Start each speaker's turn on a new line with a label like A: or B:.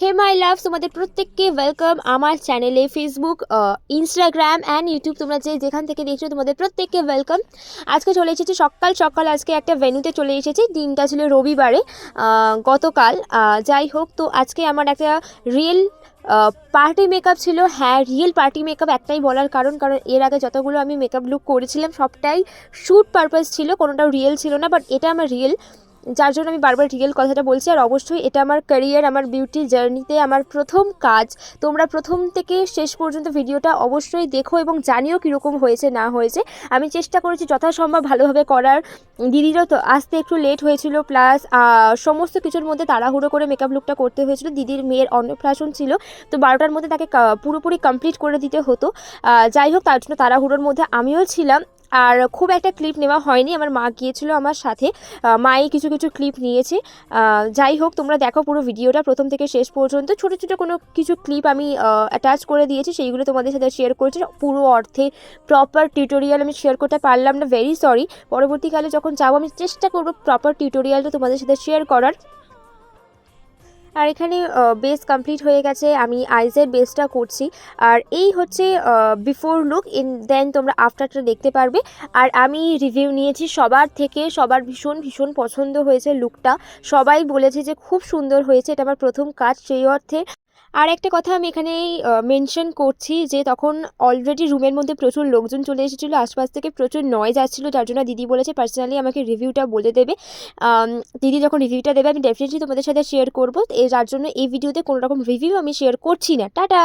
A: হে মাই লাভ, তোমাদের প্রত্যেককে ওয়েলকাম আমার চ্যানেলে। ফেসবুক, ইনস্টাগ্রাম অ্যান্ড ইউটিউব তোমরা যেখান থেকে দেখছো তোমাদের প্রত্যেককে ওয়েলকাম। আজকে চলে এসেছি সকাল সকাল, আজকে একটা ভেন্যুতে চলে এসেছি। দিনটা ছিল রবিবারে, গতকাল। যাই হোক, তো আজকে আমার একটা রিয়েল পার্টি মেকআপ ছিল। হ্যাঁ, রিয়েল পার্টি মেকআপ একটাই বলার কারণ এর আগে যতগুলো আমি মেকআপ লুক করেছিলাম সবটাই শ্যুট পারপাস ছিল, কোনোটাও রিয়েল ছিল না। বাট এটা আমার রিয়েল, যার জন্য আমি বারবার রিয়েল কথাটা বলছি। আর অবশ্যই এটা আমার ক্যারিয়ার, আমার বিউটি জার্নিতে আমার প্রথম কাজ। তোমরা প্রথম থেকে শেষ পর্যন্ত ভিডিওটা অবশ্যই দেখো এবং জানিও কীরকম হয়েছে না হয়েছে। আমি চেষ্টা করেছি যথাসম্ভব ভালোভাবে করার। দিদিরও তো আসতে একটু লেট হয়েছিল, প্লাস সমস্ত কিছুর মধ্যে তাড়াহুড়ো করে মেকআপ লুকটা করতে হয়েছিল। দিদির মেয়ের অন্নপ্রাশন ছিল, তো 12টার মধ্যে তাকে পুরোপুরি কমপ্লিট করে দিতে হতো। যাই হোক, তার জন্য তাড়াহুড়োর মধ্যে আমিও ছিলাম। আর খুব একটা ক্লিপ নেওয়া হয়নি, আমার মা গিয়েছিল আমার সাথে, মাই কিছু কিছু ক্লিপ নিয়েছে। যাই হোক, তোমরা দেখো পুরো ভিডিওটা প্রথম থেকে শেষ পর্যন্ত। ছোটো ছোটো কোনো কিছু ক্লিপ আমি অ্যাটাচ করে দিয়েছি, সেইগুলো তোমাদের সাথে শেয়ার করেছি। পুরো অর্থে প্রপার টিউটোরিয়াল আমি শেয়ার করতে পারলাম না, ভেরি সরি। পরবর্তীকালে যখন যাবো আমি চেষ্টা করবো প্রপার টিউটোরিয়ালটা তোমাদের সাথে শেয়ার করার। আর এখানে বেস কমপ্লিট হয়ে গেছে, আমি আইজের বেসটা করছি। আর এই হচ্ছে বিফোর লুক, দেন তোমরা আফটারটা দেখতে পারবে। আর আমি রিভিউ নিয়েছি সবার থেকে, সবার ভীষণ ভীষণ পছন্দ হয়েছে লুকটা। সবাই বলেছে যে খুব সুন্দর হয়েছে, এটা আমার প্রথম কাজ সেই অর্থে। আর একটা কথা আমি এখানেই মেনশন করছি যে তখন অলরেডি রুমের মধ্যে প্রচুর লোকজন চলে এসেছিলো, আশপাশ থেকে প্রচুর নয়েজ আসছিলো, যার জন্য দিদি বলেছে পার্সোনালি আমাকে রিভিউটা বলে দেবে। দিদি যখন রিভিউটা দেবে আমি ডেফিনেটলি তোমাদের সাথে শেয়ার করবো, যার জন্য এই ভিডিওতে কোনো রকম রিভিউ আমি শেয়ার করছি না। টাটা।